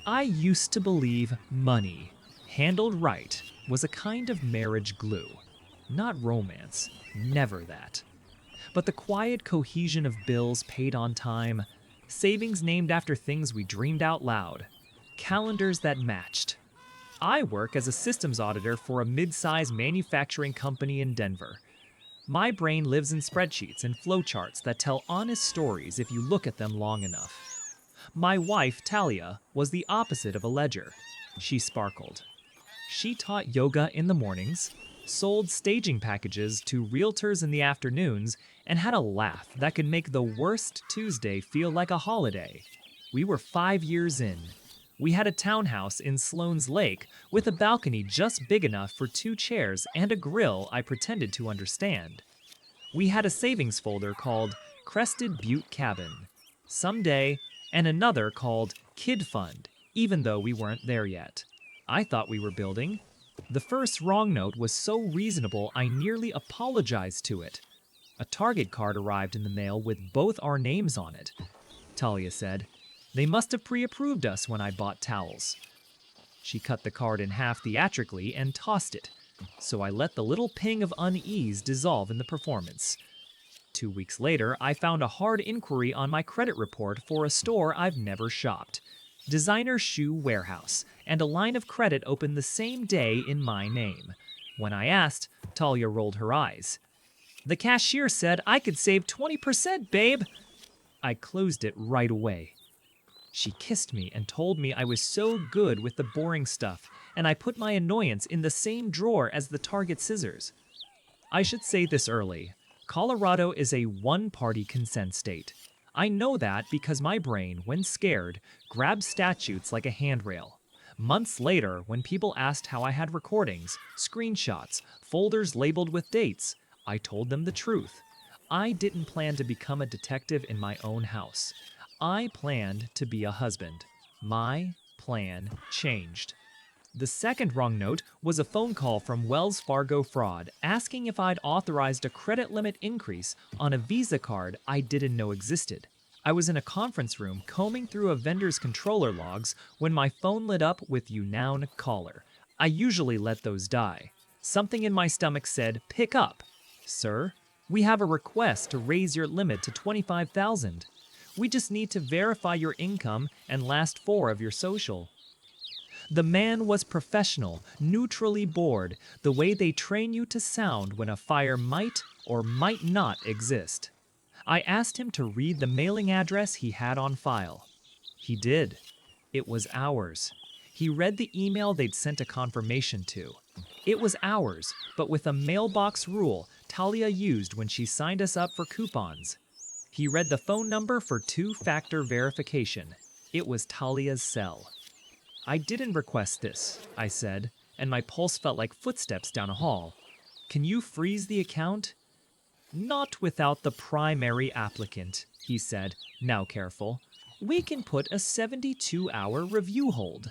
I used to believe money, handled right, was a kind of marriage glue. Not romance, never that. But the quiet cohesion of bills paid on time, savings named after things we dreamed out loud, calendars that matched. I work as a systems auditor for a mid-sized manufacturing company in Denver. My brain lives in spreadsheets and flowcharts that tell honest stories if you look at them long enough. My wife, Talia, was the opposite of a ledger. She sparkled. She taught yoga in the mornings, sold staging packages to realtors in the afternoons, and had a laugh that could make the worst Tuesday feel like a holiday. We were 5 years in. We had a townhouse in Sloan's Lake with a balcony just big enough for 2 chairs and a grill I pretended to understand. We had a savings folder called Crested Butte Cabin, Someday, and another called Kid Fund, even though we weren't there yet. I thought we were building. The first wrong note was so reasonable I nearly apologized to it. A Target card arrived in the mail with both our names on it. Talia said, "They must have pre-approved us when I bought towels." She cut the card in half theatrically and tossed it, so I let the little ping of unease dissolve in the performance. 2 weeks later, I found a hard inquiry on my credit report for a store I've never shopped. Designer Shoe Warehouse, and a line of credit opened the same day in my name. When I asked, Talia rolled her eyes. "The cashier said I could save 20%, babe!" I closed it right away. She kissed me and told me I was so good with the boring stuff, and I put my annoyance in the same drawer as the Target scissors. I should say this early. Colorado is a one-party consent state. I know that because my brain, when scared, grabs statutes like a handrail. Months later, when people asked how I had recordings, screenshots, folders labeled with dates, I told them the truth. I didn't plan to become a detective in my own house. I planned to be a husband. My plan changed. The second wrong note was a phone call from Wells Fargo fraud asking if I'd authorized a credit limit increase on a Visa card I didn't know existed. I was in a conference room combing through a vendor's controller logs when my phone lit up with "Unknown caller." I usually let those die. Something in my stomach said, "Pick up." "Sir, we have a request to raise your limit to $25,000. We just need to verify your income and last four of your social." The man was professional, neutrally bored, the way they train you to sound when a fire might or might not exist. I asked him to read the mailing address he had on file. He did. It was ours. He read the email they'd sent a confirmation to. It was ours, but with a mailbox rule Talia used when she signed us up for coupons. He read the phone number for two-factor verification. It was Talia's cell. "I didn't request this," I said, and my pulse felt like footsteps down a hall. "Can you freeze the account?" "Not without the primary applicant," he said, now careful. "We can put a 72-hour review hold."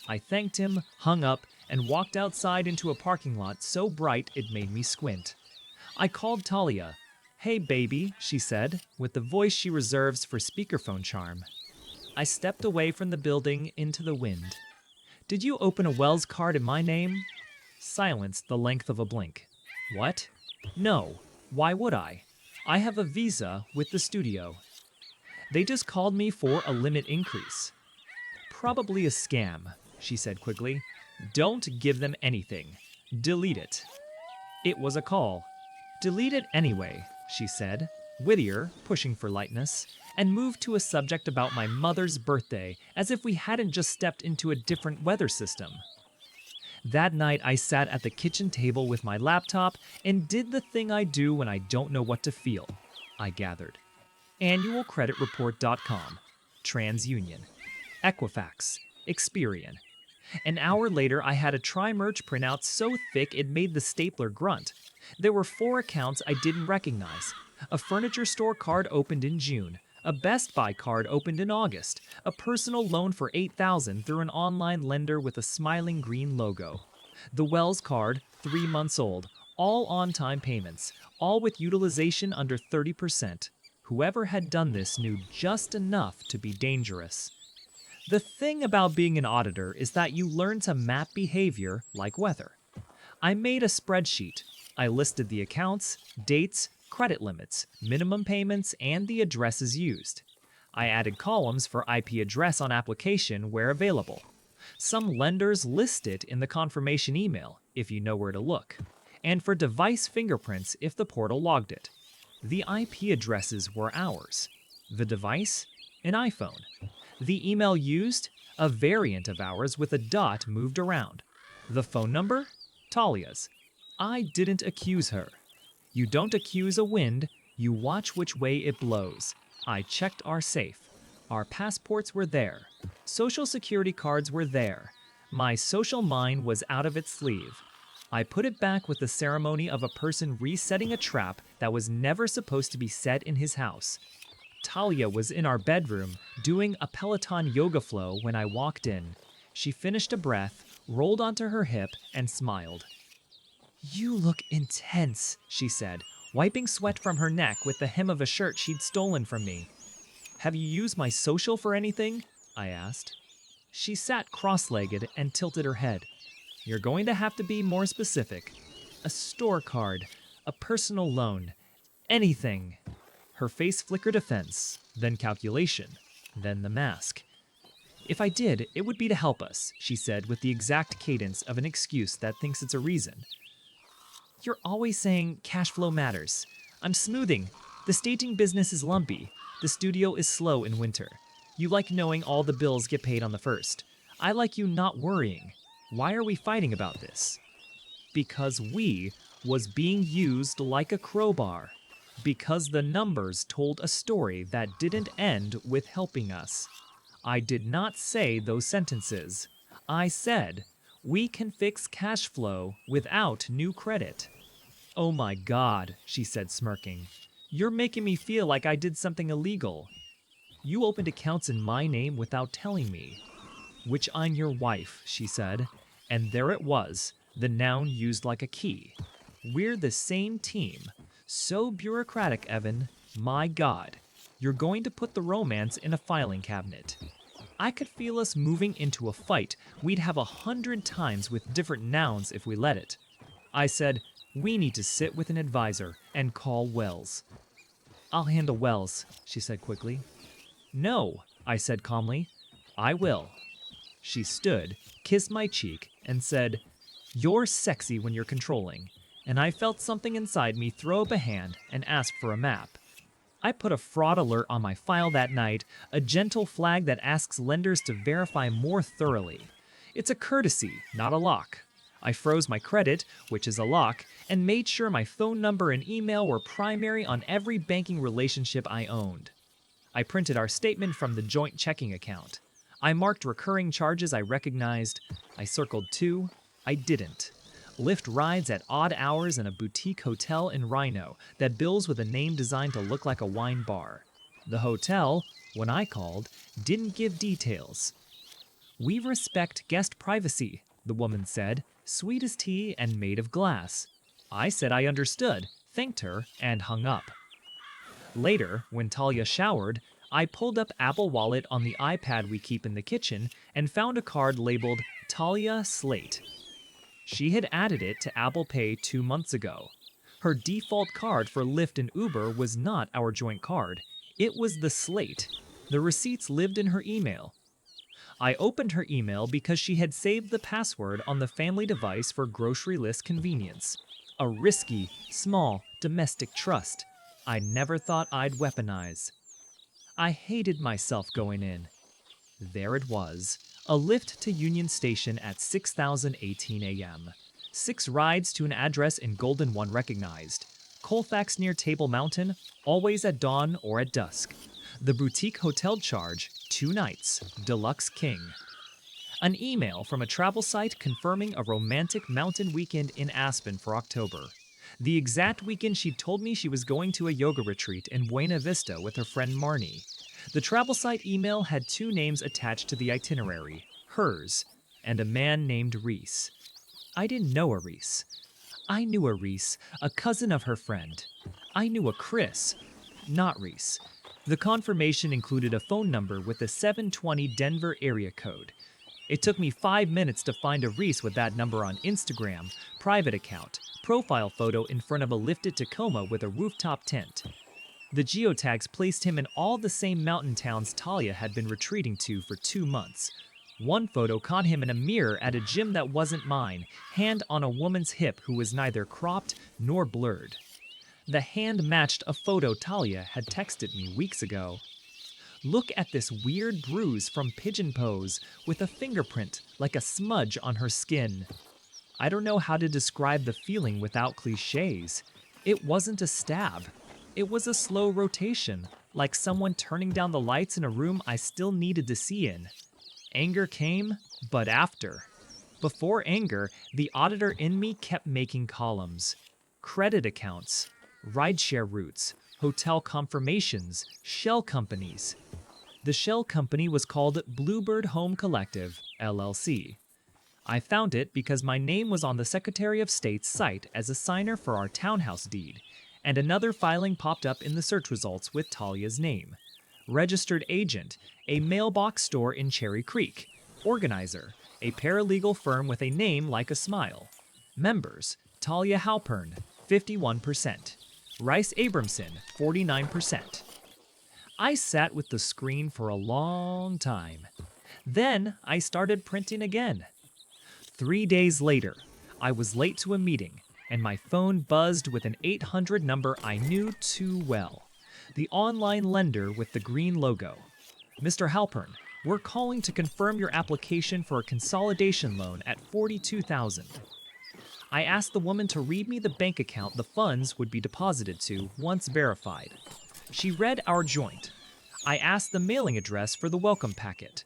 I thanked him, hung up, and walked outside into a parking lot so bright it made me squint. I called Talia. "Hey, baby," she said, with the voice she reserves for speakerphone charm. I stepped away from the building into the wind. "Did you open a Wells card in my name?" Silence the length of a blink. "What?" "No. Why would I? I have a Visa with the studio." "They just called me for a limit increase." "Probably a scam," she said quickly. "Don't give them anything. Delete it." It was a call. "Delete it anyway," she said, wittier, pushing for lightness, and moved to a subject about my mother's birthday as if we hadn't just stepped into a different weather system. That night, I sat at the kitchen table with my laptop and did the thing I do when I don't know what to feel. I gathered. Annualcreditreport.com, TransUnion, Equifax, Experian. An hour later, I had a tri-merge printout so thick it made the stapler grunt. There were 4 accounts I didn't recognize. A furniture store card opened in June. A Best Buy card opened in August. A personal loan for $8,000 through an online lender with a smiling green logo. The Wells card, 3 months old. All on-time payments. All with utilization under 30%. Whoever had done this knew just enough to be dangerous. The thing about being an auditor is that you learn to map behavior like weather. I made a spreadsheet. I listed the accounts, dates, credit limits, minimum payments, and the addresses used. I added columns for IP address on application where available. Some lenders list it in the confirmation email if you know where to look, and for device fingerprints if the portal logged it. The IP addresses were ours. The device? An iPhone. The email used? A variant of ours with a dot moved around. The phone number? Talia's. I didn't accuse her. You don't accuse a wind, you watch which way it blows. I checked our safe. Our passports were there. Social security cards were there. My social mind was out of its sleeve. I put it back with the ceremony of a person resetting a trap that was never supposed to be set in his house. Talia was in our bedroom doing a Peloton yoga flow when I walked in. She finished a breath, rolled onto her hip, and smiled. "You look intense," she said, wiping sweat from her neck with the hem of a shirt she'd stolen from me. "Have you used my social for anything?" I asked. She sat cross-legged and tilted her head. "You're going to have to be more specific. A store card, a personal loan, anything." Her face flickered offense, then calculation, then the mask. "If I did, it would be to help us," she said with the exact cadence of an excuse that thinks it's a reason. "You're always saying cash flow matters. I'm smoothing. The staging business is lumpy. The studio is slow in winter. You like knowing all the bills get paid on the first. I like you not worrying. Why are we fighting about this?" Because we was being used like a crowbar. Because the numbers told a story that didn't end with helping us. I did not say those sentences. I said, we can fix cash flow without new credit. "Oh my God," she said, smirking. "You're making me feel like I did something illegal. You opened accounts in my name without telling me." "Which I'm your wife," she said. And there it was, the noun used like a key. We're the same team. So bureaucratic, Evan. My God. You're going to put the romance in a filing cabinet. I could feel us moving into a fight we'd have 100 times with different nouns if we let it. I said, we need to sit with an advisor and call Wells. "I'll handle Wells," she said quickly. "No," I said calmly. "I will." She stood, kissed my cheek, and said, "You're sexy when you're controlling." And I felt something inside me throw up a hand and ask for a map. I put a fraud alert on my file that night, a gentle flag that asks lenders to verify more thoroughly. It's a courtesy, not a lock. I froze my credit, which is a lock, and made sure my phone number and email were primary on every banking relationship I owned. I printed our statement from the joint checking account. I marked recurring charges I recognized. I circled two. I didn't. Lyft rides at odd hours in a boutique hotel in Rhino that bills with a name designed to look like a wine bar. The hotel, when I called, didn't give details. "We respect guest privacy," the woman said, sweet as tea and made of glass. I said I understood, thanked her, and hung up. Later, when Talia showered, I pulled up Apple Wallet on the iPad we keep in the kitchen and found a card labeled Talia Slate. She had added it to Apple Pay 2 months ago. Her default card for Lyft and Uber was not our joint card. It was the Slate. The receipts lived in her email. I opened her email because she had saved the password on the family device for grocery list convenience. A risky, small, domestic trust I never thought I'd weaponize. I hated myself going in. There it was. A lift to Union Station at 6:18 a.m. 6 rides to an address in Golden One recognized. Colfax near Table Mountain, always at dawn or at dusk. The boutique hotel charge, 2 nights, Deluxe King. An email from a travel site confirming a romantic mountain weekend in Aspen for October. The exact weekend she'd told me she was going to a yoga retreat in Buena Vista with her friend Marnie. The travel site email had 2 names attached to the itinerary, hers, and a man named Reese. I didn't know a Reese. I knew a Reese, a cousin of her friend. I knew a Chris, not Reese. The confirmation included a phone number with a 720 Denver area code. It took me 5 minutes to find a Reese with that number on Instagram, private account, profile photo in front of a lifted Tacoma with a rooftop tent. The geotags placed him in all the same mountain towns Talia had been retreating to for 2 months. One photo caught him in a mirror at a gym that wasn't mine, hand on a woman's hip who was neither cropped nor blurred. The hand matched a photo Talia had texted me weeks ago. Look at this weird bruise from pigeon pose with a fingerprint like a smudge on her skin. I don't know how to describe the feeling without cliches. It wasn't a stab. It was a slow rotation, like someone turning down the lights in a room I still needed to see in. Anger came, but after. Before anger, the auditor in me kept making columns. Credit accounts, rideshare routes, hotel confirmations, shell companies. The shell company was called Bluebird Home Collective, LLC. I found it because my name was on the Secretary of State's site as a signer for our townhouse deed, and another filing popped up in the search results with Talia's name. Registered agent, a mailbox store in Cherry Creek. Organizer, a paralegal firm with a name like a smile. Members, Talia Halpern, 51%. Rice Abramson, 49%. I sat with the screen for a long time. Then I started printing again. 3 days later, I was late to a meeting, and my phone buzzed with an 800 number I knew too well. The online lender with the green logo. Mr. Halpern, we're calling to confirm your application for a consolidation loan at $42,000. I asked the woman to read me the bank account the funds would be deposited to once verified. She read our joint. I asked the mailing address for the welcome packet.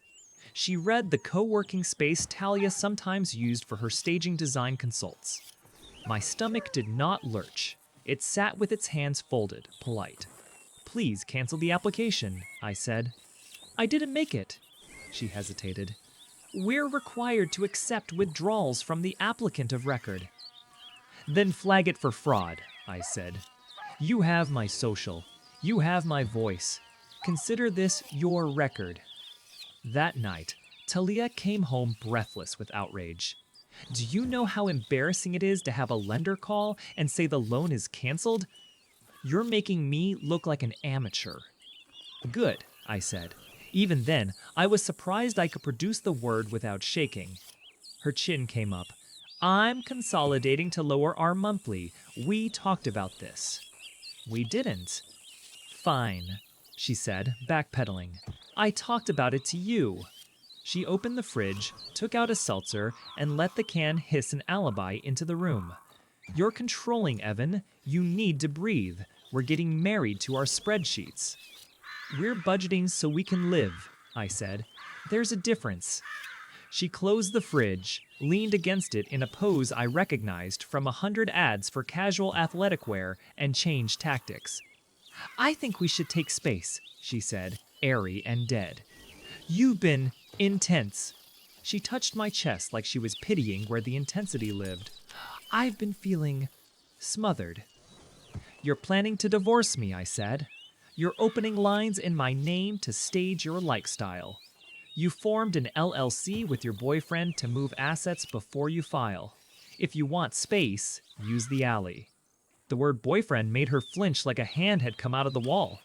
She read the co-working space Talia sometimes used for her staging design consults. My stomach did not lurch. It sat with its hands folded, polite. Please cancel the application, I said. I didn't make it. She hesitated. We're required to accept withdrawals from the applicant of record. Then flag it for fraud, I said. You have my social. You have my voice. Consider this your record. That night, Talia came home breathless with outrage. Do you know how embarrassing it is to have a lender call and say the loan is canceled? You're making me look like an amateur. Good, I said. Even then, I was surprised I could produce the word without shaking. Her chin came up. I'm consolidating to lower our monthly. We talked about this. We didn't. Fine, she said, backpedaling. I talked about it to you. She opened the fridge, took out a seltzer, and let the can hiss an alibi into the room. You're controlling, Evan. You need to breathe. We're getting married to our spreadsheets. We're budgeting so we can live, I said. There's a difference. She closed the fridge, leaned against it in a pose I recognized from 100 ads for casual athletic wear, and changed tactics. I think we should take space, she said, airy and dead. You've been intense. She touched my chest like she was pitying where the intensity lived. I've been feeling smothered. You're planning to divorce me, I said. You're opening lines in my name to stage your lifestyle. You formed an LLC with your boyfriend to move assets before you file. If you want space, use the alley. The word boyfriend made her flinch like a hand had come out of the wall.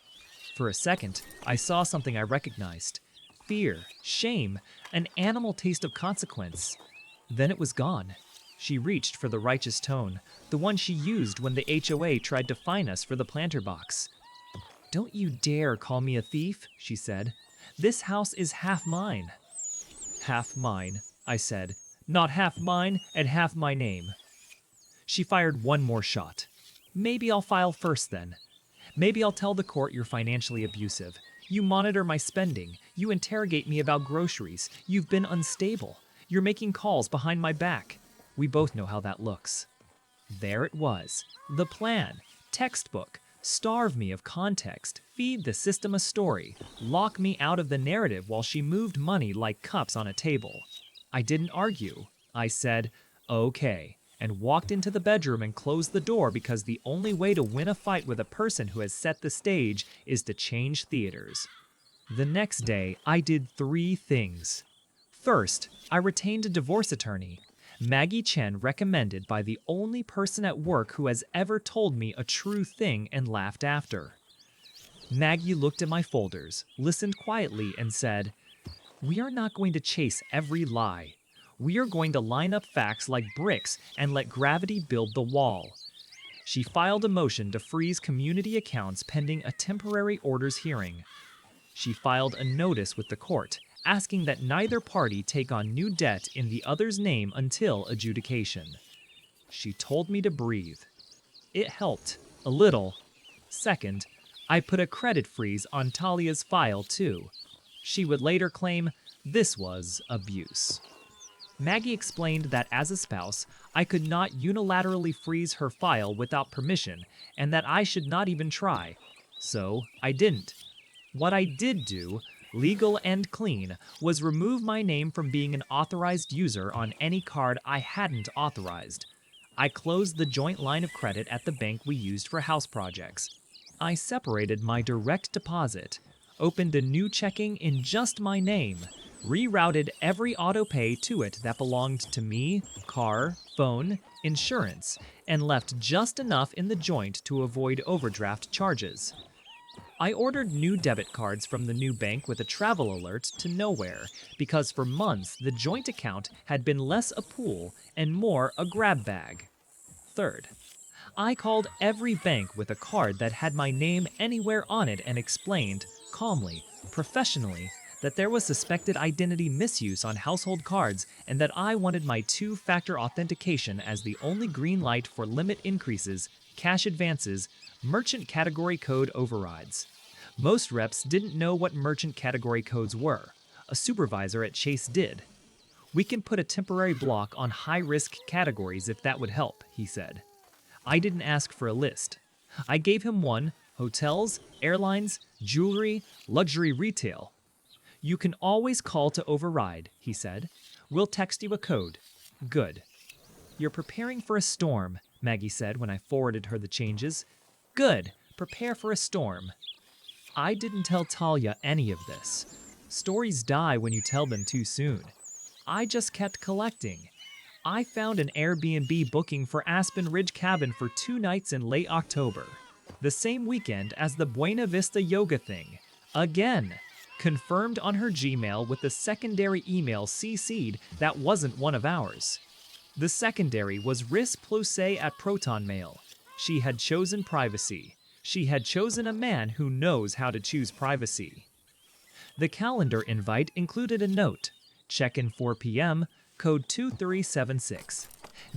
For a second, I saw something I recognized. Fear, shame, an animal taste of consequence. Then it was gone. She reached for the righteous tone, the one she used when the HOA tried to fine us for the planter box. Don't you dare call me a thief, she said. This house is half mine. Half mine, I said. Not half mine and half my name. She fired one more shot. Maybe I'll file first then. Maybe I'll tell the court you're financially abusive. You monitor my spending. You interrogate me about groceries. You've been unstable. You're making calls behind my back. We both know how that looks. There it was. The plan. Textbook. Starve me of context. Feed the system a story. Lock me out of the narrative while she moved money like cups on a table. I didn't argue. I said, okay. and walked into the bedroom and closed the door because the only way to win a fight with a person who has set the stage is to change theaters. The next day, I did 3 things. First, I retained a divorce attorney. Maggie Chen, recommended by the only person at work who has ever told me a true thing and laughed after. Maggie looked at my folders, listened quietly, and said, "We are not going to chase every lie. We are going to line up facts like bricks and let gravity build the wall." She filed a motion to freeze community accounts pending a temporary orders hearing. She filed a notice with the court, asking that neither party take on new debt in the other's name until adjudication. She told me to breathe. It helped, a little. Second, I put a credit freeze on Talia's file too. She would later claim this was abuse. Maggie explained that as a spouse, I could not unilaterally freeze her file without permission and that I should not even try. So I didn't. What I did do, legal and clean, was remove my name from being an authorized user on any card I hadn't authorized. I closed the joint line of credit at the bank we used for house projects. I separated my direct deposit, opened a new checking in just my name, rerouted every auto pay to it that belonged to me, car, phone, insurance, and left just enough in the joint to avoid overdraft charges. I ordered new debit cards from the new bank with a travel alert to nowhere because for months the joint account had been less a pool and more a grab bag. Third, I called every bank with a card that had my name anywhere on it and explained, calmly, professionally, that there was suspected identity misuse on household cards and that I wanted my 2-factor authentication as the only green light for limit increases, cash advances, merchant category code overrides. Most reps didn't know what merchant category codes were. A supervisor at Chase did. "We can put a temporary block on high-risk categories if that would help," he said. I didn't ask for a list. I gave him one: hotels, airlines, jewelry, luxury retail. "You can always call to override," he said. "We'll text you a code." Good. "You're preparing for a storm," Maggie said when I forwarded her the changes. Good. Prepare for a storm. I didn't tell Talia any of this. Stories die when you tell them too soon. I just kept collecting. I found an Airbnb booking for Aspen Ridge Cabin for 2 nights in late October, the same weekend as the Buena Vista yoga thing. Again, confirmed on her Gmail with the secondary email CC'd that wasn't one of ours. The secondary was Riz Plose at Proton Mail. She had chosen privacy. She had chosen a man who knows how to choose privacy. The calendar invite included a note: check-in 4 p.m., code 2376.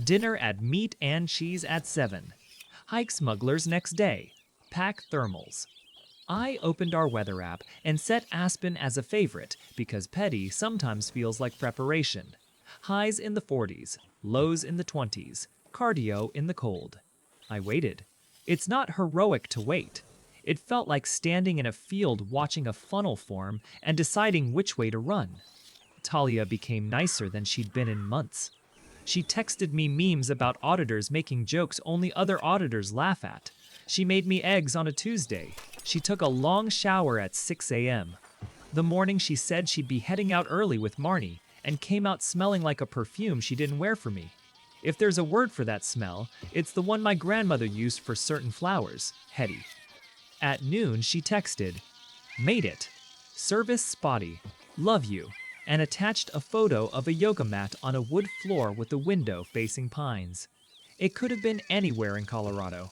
Dinner at Meat and Cheese at 7. Hike Smugglers next day. Pack thermals. I opened our weather app and set Aspen as a favorite because petty sometimes feels like preparation. Highs in the 40s, lows in the 20s, cardio in the cold. I waited. It's not heroic to wait. It felt like standing in a field watching a funnel form and deciding which way to run. Talia became nicer than she'd been in months. She texted me memes about auditors making jokes only other auditors laugh at. She made me eggs on a Tuesday. She took a long shower at 6 a.m. The morning she said she'd be heading out early with Marnie and came out smelling like a perfume she didn't wear for me. If there's a word for that smell, it's the one my grandmother used for certain flowers: heady. At noon, she texted, "Made it. Service spotty. Love you," and attached a photo of a yoga mat on a wood floor with a window facing pines. It could have been anywhere in Colorado.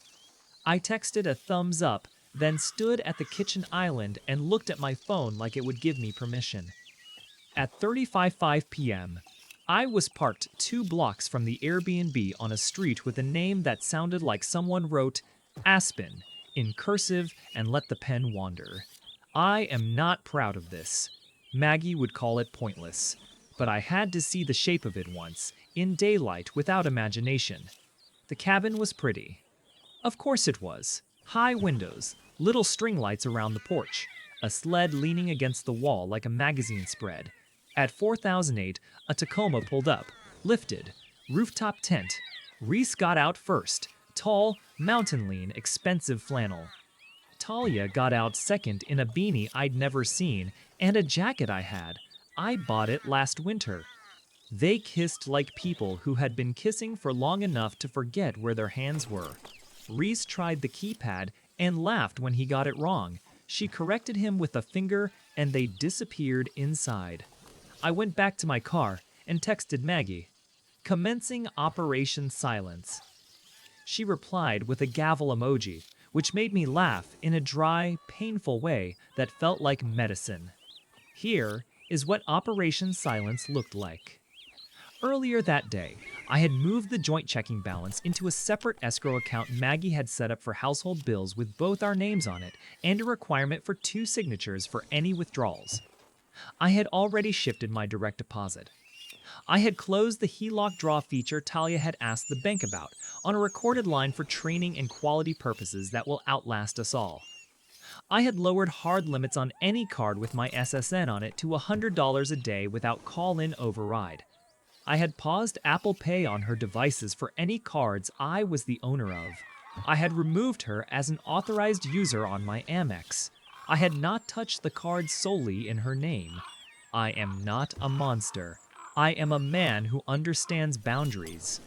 I texted a thumbs up, then stood at the kitchen island and looked at my phone like it would give me permission. At 3:55 p.m., I was parked 2 blocks from the Airbnb on a street with a name that sounded like someone wrote Aspen in cursive and let the pen wander. I am not proud of this. Maggie would call it pointless, but I had to see the shape of it once, in daylight without imagination. The cabin was pretty. Of course it was. High windows, little string lights around the porch, a sled leaning against the wall like a magazine spread. At 4008, a Tacoma pulled up, lifted, rooftop tent. Reese got out first, tall, mountain lean, expensive flannel. Talia got out second in a beanie I'd never seen and a jacket I had. I bought it last winter. They kissed like people who had been kissing for long enough to forget where their hands were. Reese tried the keypad and laughed when he got it wrong. She corrected him with a finger and they disappeared inside. I went back to my car and texted Maggie, commencing Operation Silence. She replied with a gavel emoji, which made me laugh in a dry, painful way that felt like medicine. Here is what Operation Silence looked like. Earlier that day, I had moved the joint checking balance into a separate escrow account Maggie had set up for household bills with both our names on it and a requirement for 2 signatures for any withdrawals. I had already shifted my direct deposit. I had closed the HELOC draw feature Talia had asked the bank about on a recorded line for training and quality purposes that will outlast us all. I had lowered hard limits on any card with my SSN on it to $100 a day without call-in override. I had paused Apple Pay on her devices for any cards I was the owner of. I had removed her as an authorized user on my Amex. I had not touched the cards solely in her name. I am not a monster. I am a man who understands boundaries.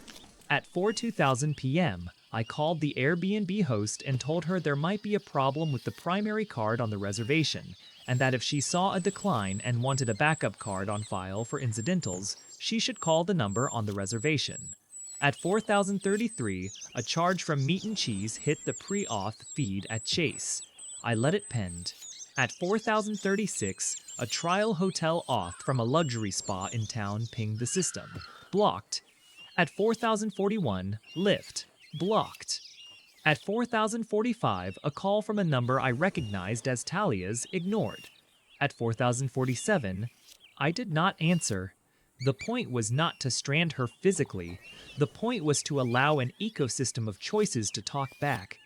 At 4:2000 p.m., I called the Airbnb host and told her there might be a problem with the primary card on the reservation, and that if she saw a decline and wanted a backup card on file for incidentals, she should call the number on the reservation. At 4033, a charge from Meat and Cheese hit the pre-auth feed at Chase. I let it pend. At 4036, a trial hotel auth from a luxury spa in town pinged the system. Blocked. At 4041, Lyft. Blocked. At 4045, a call from a number I recognized as Talia's ignored. At 4047, I did not answer. The point was not to strand her physically. The point was to allow an ecosystem of choices to talk back.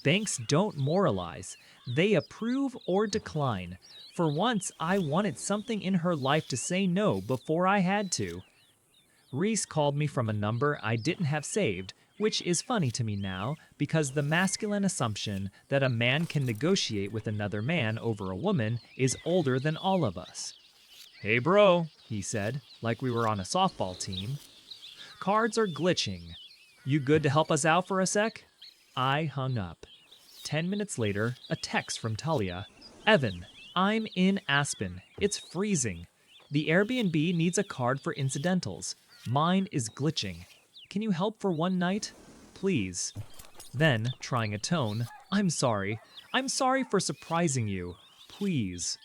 Banks don't moralize. They approve or decline. For once, I wanted something in her life to say no before I had to. Reese called me from a number I didn't have saved, which is funny to me now because the masculine assumption that a man can negotiate with another man over a woman is older than all of us. "Hey bro," he said, like we were on a softball team. "Cards are glitching. You good to help us out for a sec?" I hung up. 10 minutes later, a text from Talia. "Evan, I'm in Aspen. It's freezing. The Airbnb needs a card for incidentals. Mine is glitching. Can you help for one night? Please." Then, trying a tone, I'm sorry for surprising you. Please."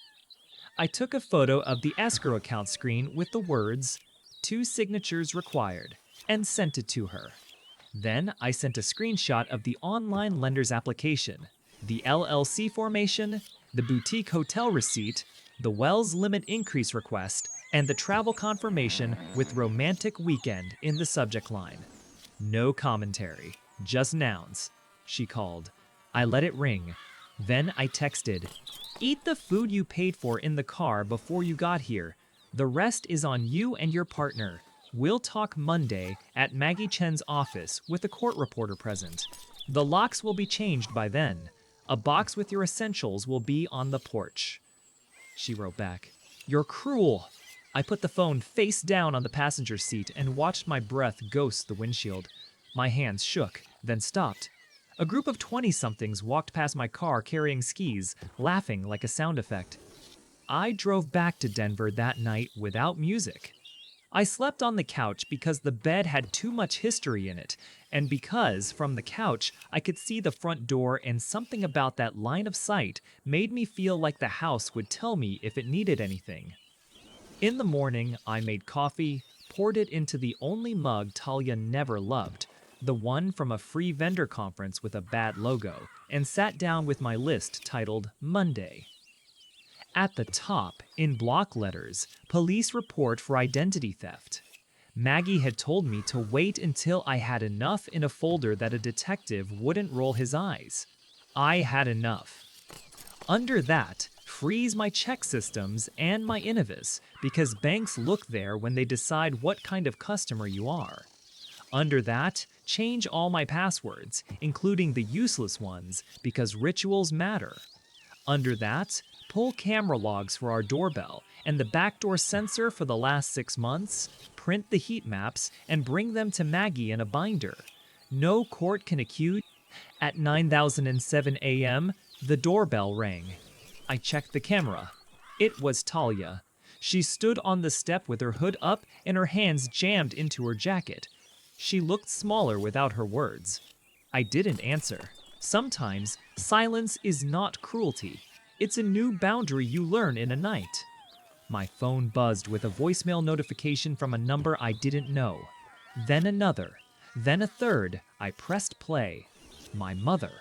I took a photo of the escrow account screen with the words, "2 signatures required," and sent it to her. Then I sent a screenshot of the online lender's application, the LLC formation, the boutique hotel receipt, the Wells limit increase request, and the travel confirmation with romantic weekend in the subject line. No commentary, just nouns. She called. I let it ring. Then I texted, "Eat the food you paid for in the car before you got here. The rest is on you and your partner. We'll talk Monday at Maggie Chen's office with a court reporter present. The locks will be changed by then. A box with your essentials will be on the porch." She wrote back, "You're cruel." I put the phone face down on the passenger seat and watched my breath ghost the windshield. My hands shook, then stopped. A group of 20-somethings walked past my car carrying skis, laughing like a sound effect. I drove back to Denver that night without music. I slept on the couch because the bed had too much history in it, and because, from the couch, I could see the front door and something about that line of sight made me feel like the house would tell me if it needed anything. In the morning, I made coffee, poured it into the only mug Talia never loved, the one from a free vendor conference with a bad logo, and sat down with my list titled Monday. At the top, in block letters, police report for identity theft. Maggie had told me to wait until I had enough in a folder that a detective wouldn't roll his eyes. I had enough. Under that, freeze my check systems and my Innovis, because banks look there when they decide what kind of customer you are. Under that, change all my passwords, including the useless ones, because rituals matter. Under that, pull camera logs for our doorbell and the backdoor sensor for the last 6 months, print the heat maps, and bring them to Maggie in a binder. No court can accuse. At 9:07 a.m., the doorbell rang. I checked the camera. It was Talia. She stood on the step with her hood up and her hands jammed into her jacket. She looked smaller without her words. I didn't answer. Sometimes, silence is not cruelty. It's a new boundary you learn in a night. My phone buzzed with a voicemail notification from a number I didn't know. Then another. Then a third. I pressed play. My mother.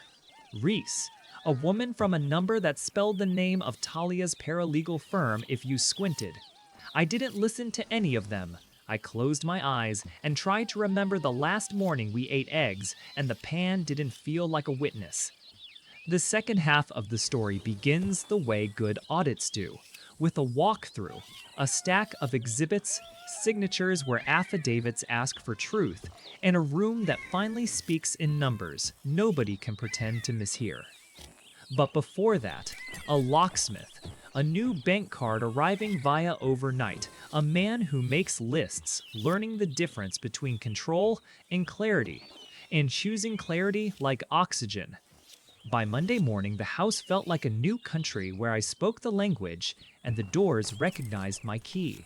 Reese. A woman from a number that spelled the name of Talia's paralegal firm if you squinted. I didn't listen to any of them. I closed my eyes and tried to remember the last morning we ate eggs and the pan didn't feel like a witness. The second half of the story begins the way good audits do, with a walkthrough, a stack of exhibits, signatures where affidavits ask for truth, and a room that finally speaks in numbers nobody can pretend to mishear. But before that, a locksmith, a new bank card arriving via overnight, a man who makes lists, learning the difference between control and clarity, and choosing clarity like oxygen. By Monday morning, the house felt like a new country where I spoke the language and the doors recognized my key.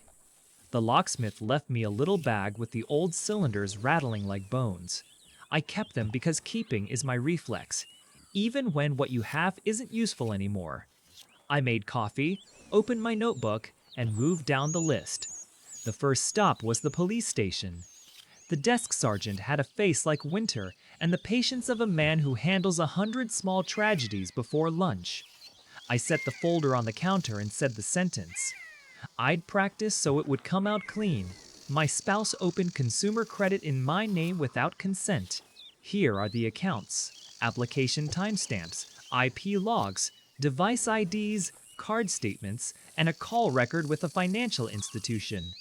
The locksmith left me a little bag with the old cylinders rattling like bones. I kept them because keeping is my reflex, even when what you have isn't useful anymore. I made coffee, opened my notebook, and moved down the list. The first stop was the police station. The desk sergeant had a face like winter and the patience of a man who handles 100 small tragedies before lunch. I set the folder on the counter and said the sentence. I'd practice so it would come out clean. My spouse opened consumer credit in my name without consent. Here are the accounts, application timestamps, IP logs, device IDs, card statements, and a call record with a financial institution.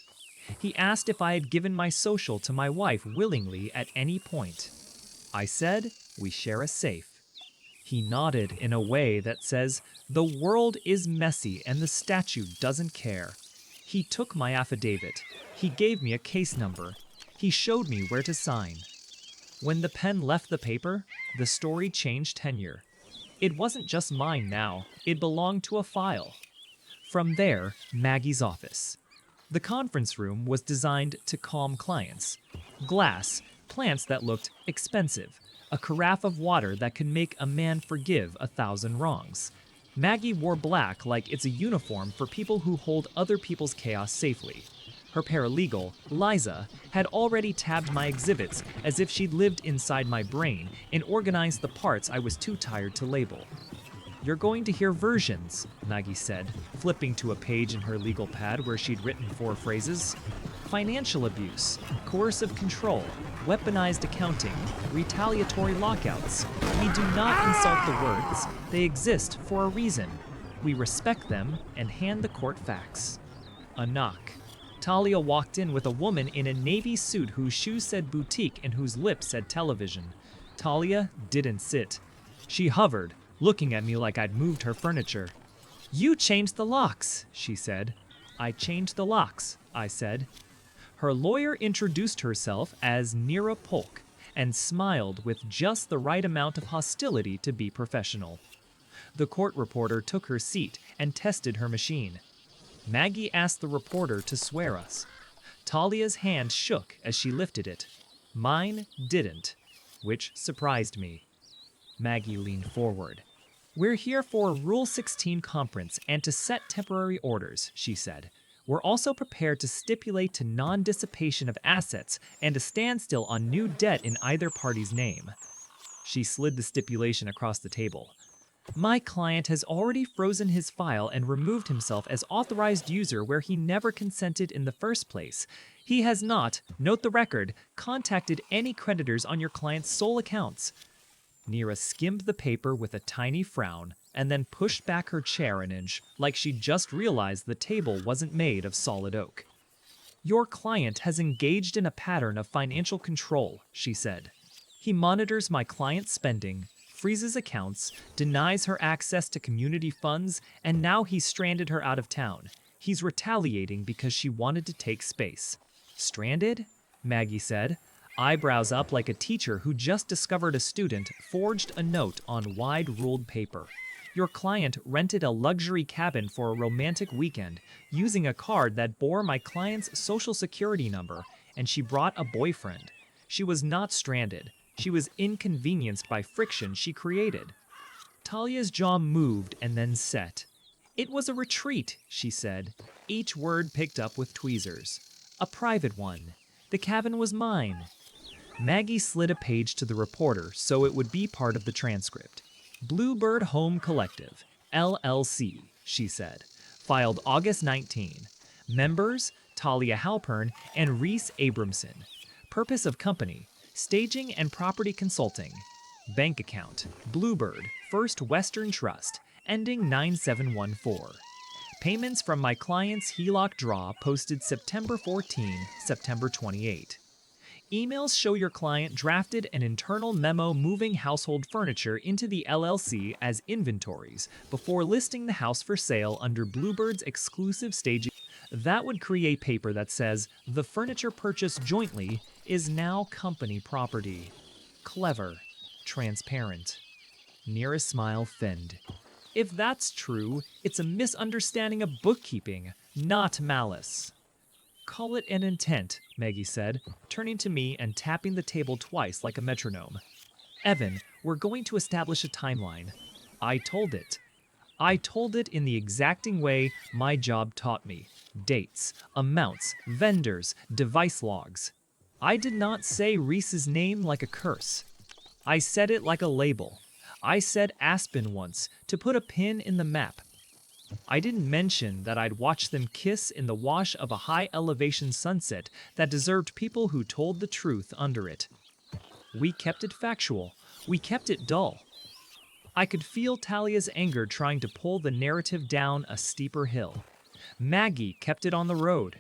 He asked if I had given my social to my wife willingly at any point. I said, we share a safe. He nodded in a way that says, the world is messy and the statute doesn't care. He took my affidavit. He gave me a case number. He showed me where to sign. When the pen left the paper, the story changed tenure. It wasn't just mine now, it belonged to a file. From there, Maggie's office. The conference room was designed to calm clients. Glass, plants that looked expensive, a carafe of water that could make a man forgive 1,000 wrongs. Maggie wore black like it's a uniform for people who hold other people's chaos safely. Her paralegal, Liza, had already tabbed my exhibits as if she'd lived inside my brain and organized the parts I was too tired to label. You're going to hear versions, Maggie said, flipping to a page in her legal pad where she'd written 4 phrases. Financial abuse, coercive control, weaponized accounting, retaliatory lockouts. We do not insult the words. They exist for a reason. We respect them and hand the court facts. A knock. Talia walked in with a woman in a navy suit whose shoes said boutique and whose lips said television. Talia didn't sit. She hovered, looking at me like I'd moved her furniture. You changed the locks, she said. I changed the locks, I said. Her lawyer introduced herself as Nira Polk and smiled with just the right amount of hostility to be professional. The court reporter took her seat and tested her machine. Maggie asked the reporter to swear us. Talia's hand shook as she lifted it. Mine didn't, which surprised me. Maggie leaned forward. We're here for a Rule 16 conference and to set temporary orders, she said. We're also prepared to stipulate to non-dissipation of assets and a standstill on new debt in either party's name. She slid the stipulation across the table. My client has already frozen his file and removed himself as authorized user where he never consented in the first place. He has not, note the record, contacted any creditors on your client's sole accounts. Nira skimmed the paper with a tiny frown and then pushed back her chair an inch like she'd just realized the table wasn't made of solid oak. Your client has engaged in a pattern of financial control, she said. He monitors my client's spending, freezes accounts, denies her access to community funds, and now he's stranded her out of town. He's retaliating because she wanted to take space. Stranded? Maggie said, eyebrows up like a teacher who just discovered a student forged a note on wide-ruled paper. Your client rented a luxury cabin for a romantic weekend using a card that bore my client's social security number, and she brought a boyfriend. She was not stranded. She was inconvenienced by friction she created. Talia's jaw moved and then set. It was a retreat, she said, each word picked up with tweezers. A private one. The cabin was mine. Maggie slid a page to the reporter so it would be part of the transcript. Bluebird Home Collective, LLC, she said, filed August 19. Members, Talia Halpern and Reese Abramson. Purpose of company, staging and property consulting. Bank account, Bluebird, First Western Trust, ending 9714. Payments from my client's HELOC draw posted September 14, September 28. Emails show your client drafted an internal memo moving household furniture into the LLC as inventories before listing the house for sale under Bluebird's exclusive staging. That would create paper that says, the furniture purchased jointly is now company property. Clever. Transparent. Neera's smile thinned. If that's true, it's a misunderstanding of bookkeeping, not malice. Call it an intent, Maggie said, turning to me and tapping the table twice like a metronome. Evan, we're going to establish a timeline. I told it. I told it in the exacting way my job taught me. Dates, amounts, vendors, device logs. I did not say Reese's name like a curse. I said it like a label. I said Aspen once, to put a pin in the map. I didn't mention that I'd watch them kiss in the wash of a high-elevation sunset that deserved people who told the truth under it. We kept it factual. We kept it dull. I could feel Talia's anger trying to pull the narrative down a steeper hill. Maggie kept it on the road.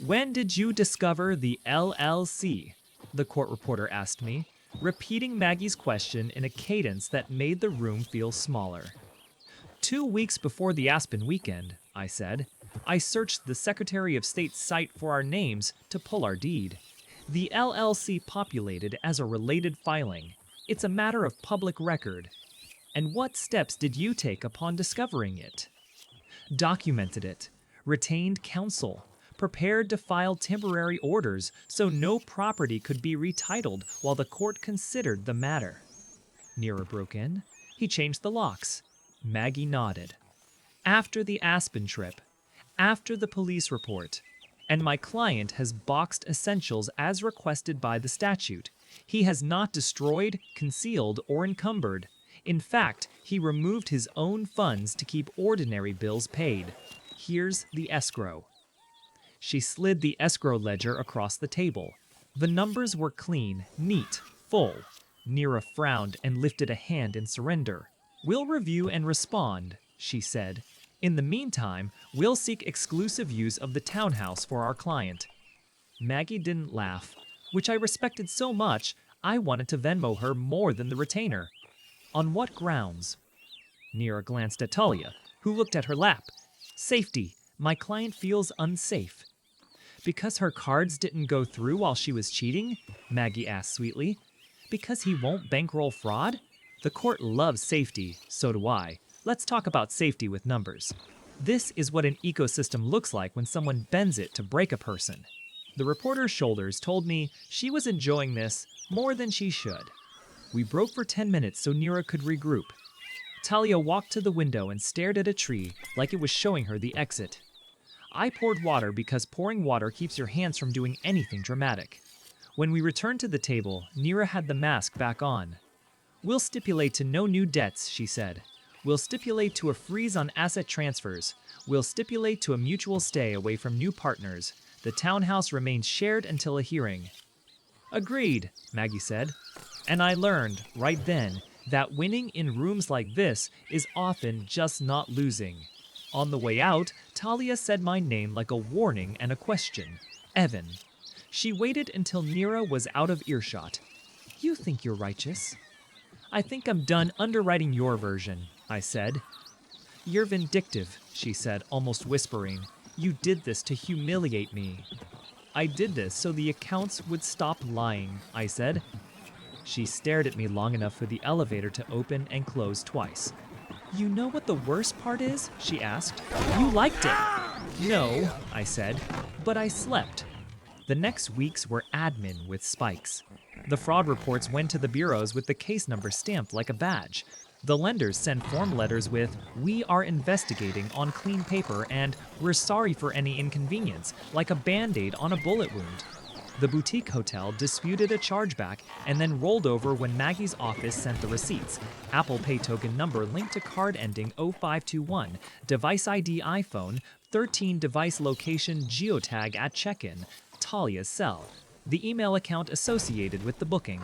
When did you discover the LLC? The court reporter asked me, repeating Maggie's question in a cadence that made the room feel smaller. 2 weeks before the Aspen weekend, I said. I searched the Secretary of State's site for our names to pull our deed. The LLC populated as a related filing. It's a matter of public record. And what steps did you take upon discovering it? Documented it, retained counsel, prepared to file temporary orders so no property could be retitled while the court considered the matter. Neera broke in. He changed the locks. Maggie nodded. After the Aspen trip, after the police report, and my client has boxed essentials as requested by the statute. He has not destroyed, concealed, or encumbered. In fact, he removed his own funds to keep ordinary bills paid. Here's the escrow. She slid the escrow ledger across the table. The numbers were clean, neat, full. Neera frowned and lifted a hand in surrender. We'll review and respond, she said. In the meantime, we'll seek exclusive use of the townhouse for our client. Maggie didn't laugh, which I respected so much, I wanted to Venmo her more than the retainer. On what grounds? Neera glanced at Talia, who looked at her lap. Safety. My client feels unsafe. Because her cards didn't go through while she was cheating? Maggie asked sweetly. Because he won't bankroll fraud? The court loves safety, so do I. Let's talk about safety with numbers. This is what an ecosystem looks like when someone bends it to break a person. The reporter's shoulders told me she was enjoying this more than she should. We broke for 10 minutes so Neera could regroup. Talia walked to the window and stared at a tree like it was showing her the exit. I poured water because pouring water keeps your hands from doing anything dramatic. When we returned to the table, Neera had the mask back on. We'll stipulate to no new debts, she said. We'll stipulate to a freeze on asset transfers. We'll stipulate to a mutual stay away from new partners. The townhouse remains shared until a hearing. Agreed, Maggie said. And I learned, right then, that winning in rooms like this is often just not losing. On the way out, Talia said my name like a warning and a question. Evan. She waited until Nira was out of earshot. You think you're righteous? I think I'm done underwriting your version, I said. You're vindictive, she said, almost whispering. You did this to humiliate me. I did this so the accounts would stop lying, I said. She stared at me long enough for the elevator to open and close twice. You know what the worst part is? She asked. You liked it. No, I said, but I slept. The next weeks were admin with spikes. The fraud reports went to the bureaus with the case number stamped like a badge. The lenders sent form letters with, "We are investigating" on clean paper and "We're sorry for any inconvenience," like a Band-Aid on a bullet wound. The boutique hotel disputed a chargeback and then rolled over when Maggie's office sent the receipts. Apple Pay token number linked to card ending 0521, device ID iPhone, 13 device location geotag at check-in, Talia's cell, the email account associated with the booking.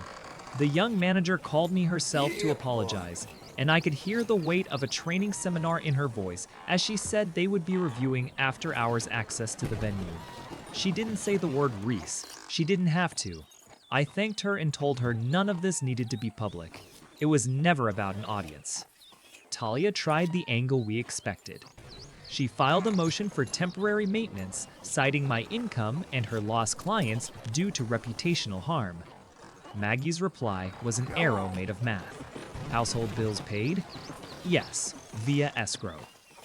The young manager called me herself to apologize, and I could hear the weight of a training seminar in her voice as she said they would be reviewing after-hours access to the venue. She didn't say the word Reese. She didn't have to. I thanked her and told her none of this needed to be public. It was never about an audience. Talia tried the angle we expected. She filed a motion for temporary maintenance, citing my income and her lost clients due to reputational harm. Maggie's reply was an arrow made of math. Household bills paid? Yes, via escrow.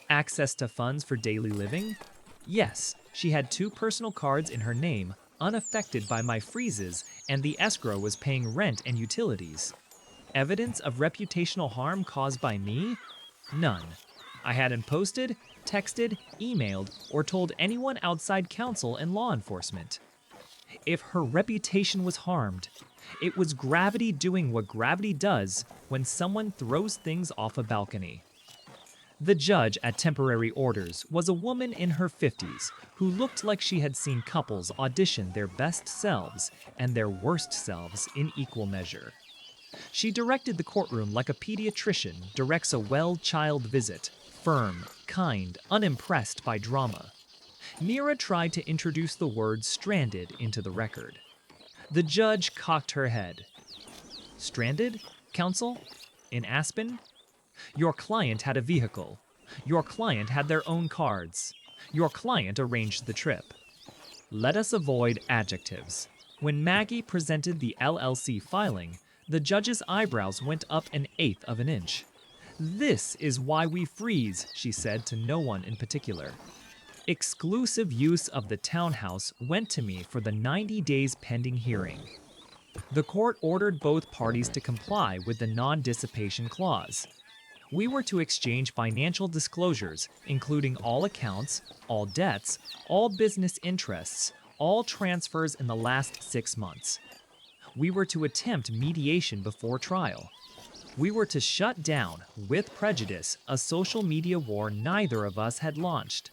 Access to funds for daily living? Yes, she had 2 personal cards in her name, unaffected by my freezes, and the escrow was paying rent and utilities. Evidence of reputational harm caused by me? None. I hadn't posted, texted, emailed, or told anyone outside counsel and law enforcement. If her reputation was harmed, it was gravity doing what gravity does when someone throws things off a balcony. The judge at temporary orders was a woman in her 50s who looked like she had seen couples audition their best selves and their worst selves in equal measure. She directed the courtroom like a pediatrician directs a well-child visit, firm, kind, unimpressed by drama. Nira tried to introduce the word stranded into the record. The judge cocked her head. Stranded? Counsel? In Aspen? Your client had a vehicle. Your client had their own cards. Your client arranged the trip. Let us avoid adjectives. When Maggie presented the LLC filing, the judge's eyebrows went up 1/8 of an inch. This is why we freeze, she said to no one in particular. Exclusive use of the townhouse went to me for the 90 days pending hearing. The court ordered both parties to comply with the non-dissipation clause. We were to exchange financial disclosures, including all accounts, all debts, all business interests, all transfers in the last 6 months. We were to attempt mediation before trial. We were to shut down, with prejudice, a social media war neither of us had launched.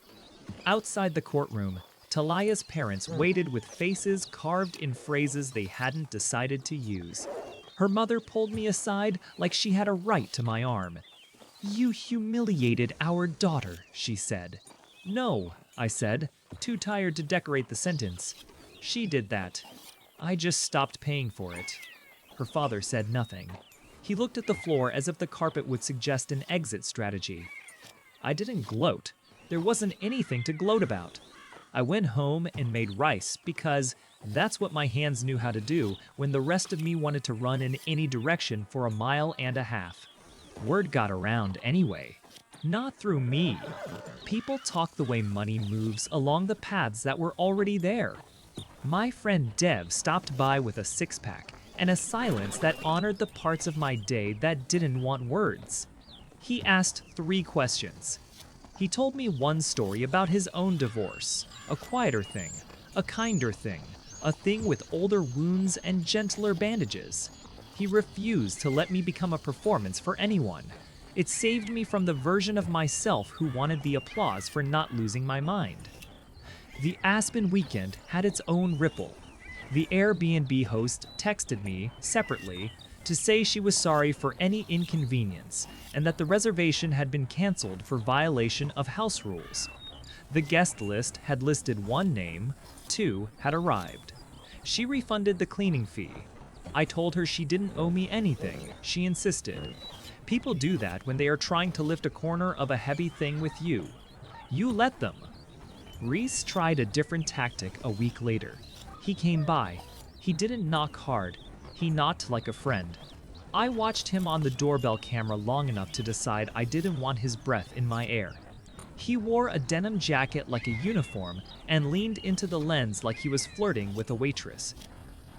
Outside the courtroom, Talia's parents waited with faces carved in phrases they hadn't decided to use. Her mother pulled me aside like she had a right to my arm. You humiliated our daughter, she said. No, I said, too tired to decorate the sentence. She did that. I just stopped paying for it. Her father said nothing. He looked at the floor as if the carpet would suggest an exit strategy. I didn't gloat. There wasn't anything to gloat about. I went home and made rice because that's what my hands knew how to do when the rest of me wanted to run in any direction for 1.5 miles. Word got around anyway. Not through me. People talk the way money moves along the paths that were already there. My friend Dev stopped by with a 6-pack and a silence that honored the parts of my day that didn't want words. He asked 3 questions. He told me one story about his own divorce, a quieter thing, a kinder thing, a thing with older wounds and gentler bandages. He refused to let me become a performance for anyone. It saved me from the version of myself who wanted the applause for not losing my mind. The Aspen weekend had its own ripple. The Airbnb host texted me, separately, to say she was sorry for any inconvenience and that the reservation had been canceled for violation of house rules. The guest list had listed 1 name, 2 had arrived. She refunded the cleaning fee. I told her she didn't owe me anything. She insisted. People do that when they are trying to lift a corner of a heavy thing with you. You let them. Reese tried a different tactic a week later. He came by. He didn't knock hard. He knocked like a friend. I watched him on the doorbell camera long enough to decide I didn't want his breath in my air. He wore a denim jacket like a uniform and leaned into the lens like he was flirting with a waitress.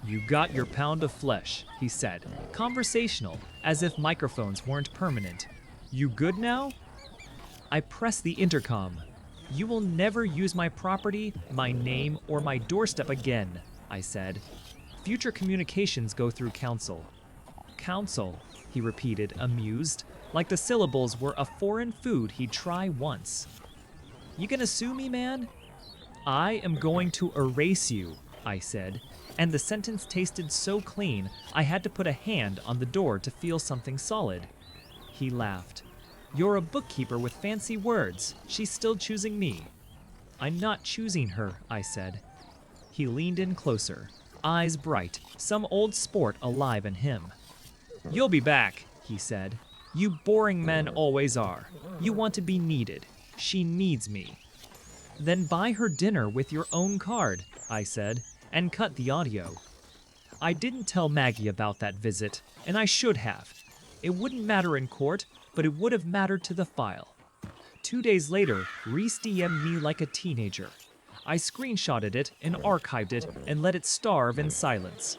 "You got your pound of flesh," he said, conversational, as if microphones weren't permanent. "You good now?" I pressed the intercom. "You will never use my property, my name, or my doorstep again," I said. "Future communications go through council." "Council," he repeated, amused, like the syllables were a foreign food he'd try once. "You gonna sue me, man?" "I am going to erase you," I said, and the sentence tasted so clean I had to put a hand on the door to feel something solid. He laughed. "You're a bookkeeper with fancy words. She's still choosing me." "I'm not choosing her," I said. He leaned in closer, eyes bright, some old sport alive in him. "You'll be back," he said. "You boring men always are. You want to be needed. She needs me." "Then buy her dinner with your own card," I said, and cut the audio. I didn't tell Maggie about that visit, and I should have. It wouldn't matter in court, but it would have mattered to the file. 2 days later, Reese DM'd me like a teenager. I screenshotted it and archived it and let it starve in silence.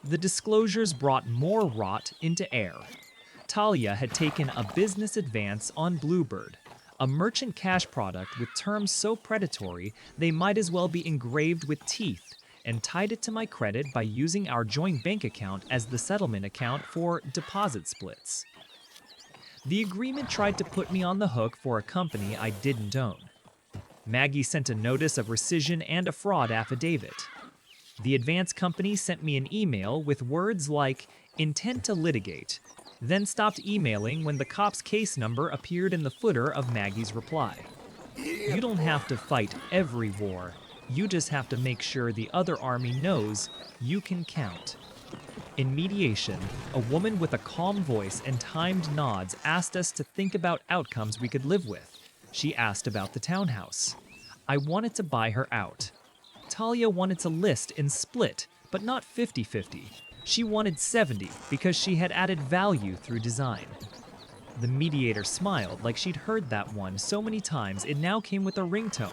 The disclosures brought more rot into air. Talia had taken a business advance on Bluebird, a merchant cash product with terms so predatory they might as well be engraved with teeth, and tied it to my credit by using our joint bank account as the settlement account for deposit splits. The agreement tried to put me on the hook for a company I didn't own. Maggie sent a notice of rescission and a fraud affidavit. The advance company sent me an email with words like "intent to litigate," then stopped emailing when the cop's case number appeared in the footer of Maggie's reply. You don't have to fight every war. You just have to make sure the other army knows you can count. In mediation, a woman with a calm voice and timed nods asked us to think about outcomes we could live with. She asked about the townhouse. I wanted to buy her out. Talia wanted to list and split, but not 50-50. She wanted 70 because she had added value through design. The mediator smiled like she'd heard that one so many times it now came with a ringtone.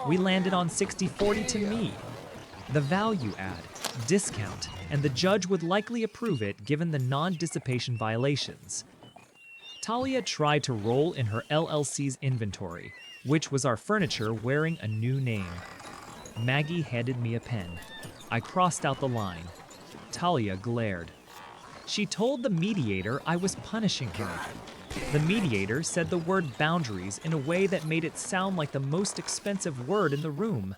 We landed on 60-40 to me. The value add, discount, and the judge would likely approve it given the non-dissipation violations. Talia tried to roll in her LLC's inventory, which was our furniture wearing a new name. Maggie handed me a pen. I crossed out the line. Talia glared. She told the mediator I was punishing her. The mediator said the word boundaries in a way that made it sound like the most expensive word in the room.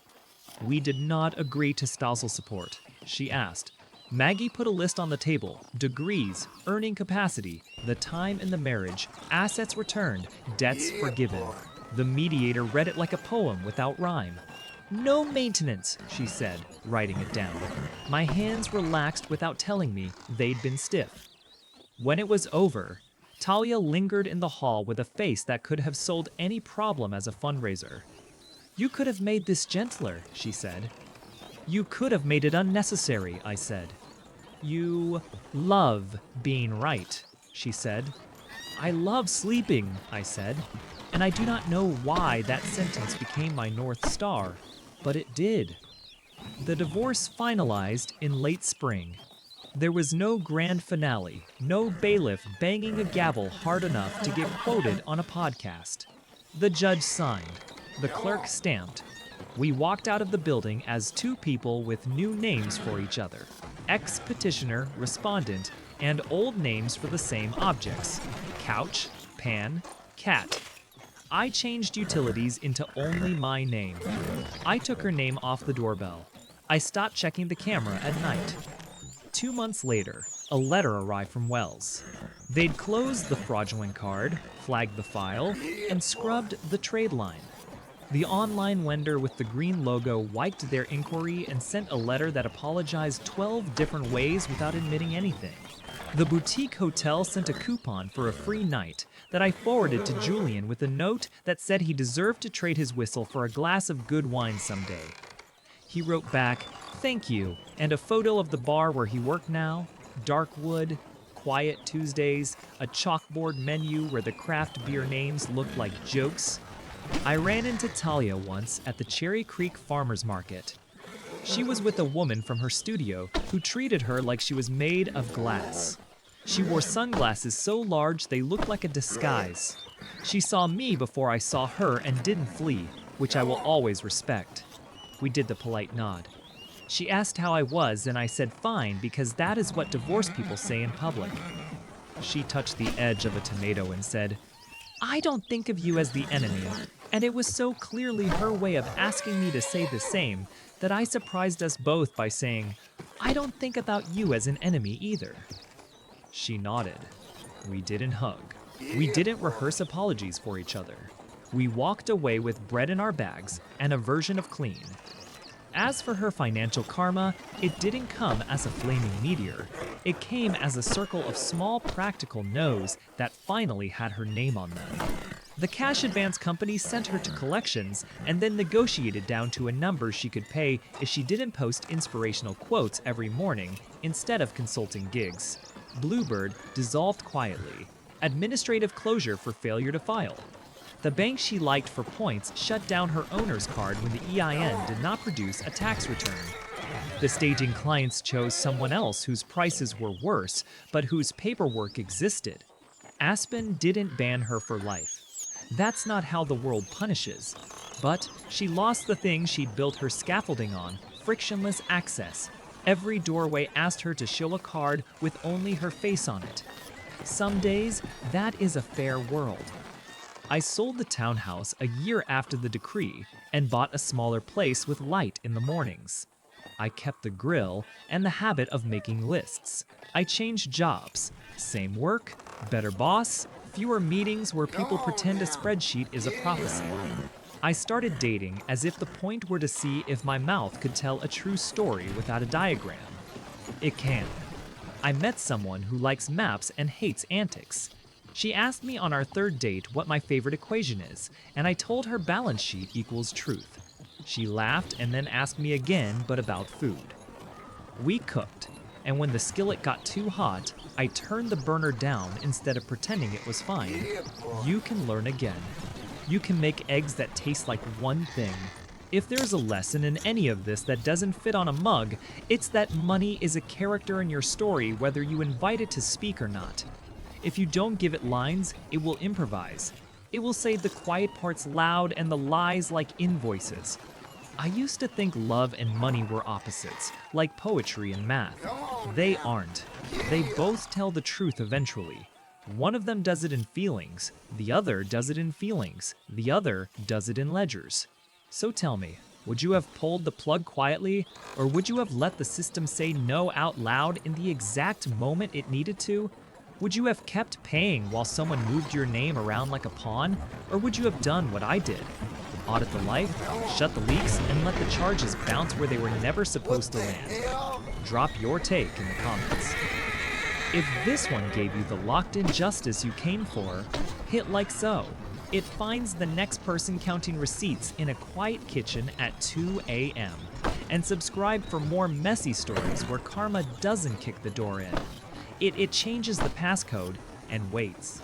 We did not agree to spousal support, she asked. Maggie put a list on the table: degrees, earning capacity, the time in the marriage, assets returned, debts forgiven. The mediator read it like a poem without rhyme. "No maintenance," she said, writing it down. My hands relaxed without telling me they'd been stiff. When it was over, Talia lingered in the hall with a face that could have sold any problem as a fundraiser. "You could have made this gentler," she said. "You could have made it unnecessary," I said. "You love being right," she said. "I love sleeping," I said, and I do not know why that sentence became my North Star, but it did. The divorce finalized in late spring. There was no grand finale, no bailiff banging a gavel hard enough to get quoted on a podcast. The judge signed. The clerk stamped. We walked out of the building as two people with new names for each other: ex-petitioner, respondent, and old names for the same objects: couch, pan, cat. I changed utilities into only my name. I took her name off the doorbell. I stopped checking the camera at night. 2 months later, a letter arrived from Wells. They'd closed the fraudulent card, flagged the file, and scrubbed the trade line. The online lender with the green logo wiped their inquiry and sent a letter that apologized 12 different ways without admitting anything. The boutique hotel sent a coupon for a free night that I forwarded to Julian with a note that said he deserved to trade his whistle for a glass of good wine someday. He wrote back, "Thank you," and a photo of the bar where he worked now, dark wood, quiet Tuesdays, a chalkboard menu where the craft beer names looked like jokes. I ran into Talia once at the Cherry Creek Farmers Market. She was with a woman from her studio who treated her like she was made of glass. She wore sunglasses so large they looked like a disguise. She saw me before I saw her and didn't flee, which I will always respect. We did the polite nod. She asked how I was, and I said fine because that is what divorced people say in public. She touched the edge of a tomato and said, "I don't think of you as the enemy," and it was so clearly her way of asking me to say the same that I surprised us both by saying, "I don't think about you as an enemy either." She nodded. We didn't hug. We didn't rehearse apologies for each other. We walked away with bread in our bags and a version of clean. As for her financial karma, it didn't come as a flaming meteor. It came as a circle of small practical no's that finally had her name on them. The cash advance company sent her to collections and then negotiated down to a number she could pay if she didn't post inspirational quotes every morning instead of consulting gigs. Bluebird dissolved quietly. Administrative closure for failure to file. The bank she liked for points shut down her owner's card when the EIN did not produce a tax return. The staging clients chose someone else whose prices were worse, but whose paperwork existed. Aspen didn't ban her for life. That's not how the world punishes. But she lost the thing she'd built her scaffolding on, frictionless access. Every doorway asked her to show a card with only her face on it. Some days, that is a fair world. I sold the townhouse a year after the decree and bought a smaller place with light in the mornings. I kept the grill and the habit of making lists. I changed jobs. Same work, better boss, fewer meetings where people pretend a spreadsheet is a prophecy. I started dating as if the point were to see if my mouth could tell a true story without a diagram. It can. I met someone who likes maps and hates antics. She asked me on our third date what my favorite equation is, and I told her balance sheet equals truth. She laughed and then asked me again, but about food. We cooked, and when the skillet got too hot, I turned the burner down instead of pretending it was fine. You can learn again. You can make eggs that taste like one thing. If there's a lesson in any of this that doesn't fit on a mug, it's that money is a character in your story whether you invite it to speak or not. If you don't give it lines, it will improvise. It will say the quiet parts loud and the lies like invoices. I used to think love and money were opposites, like poetry and math. They aren't. They both tell the truth eventually. One of them does it in feelings, the other does it in feelings, the other does it in ledgers. So tell me, would you have pulled the plug quietly, or would you have let the system say no out loud in the exact moment it needed to? Would you have kept paying while someone moved your name around like a pawn? Or would you have done what I did? Audit the life, shut the leaks, and let the charges bounce where they were never supposed to land? Drop your take in the comments. If this one gave you the locked-in justice you came for, hit like so. It finds the next person counting receipts in a quiet kitchen at 2 a.m. And subscribe for more messy stories where karma doesn't kick the door in. It changes the passcode and waits.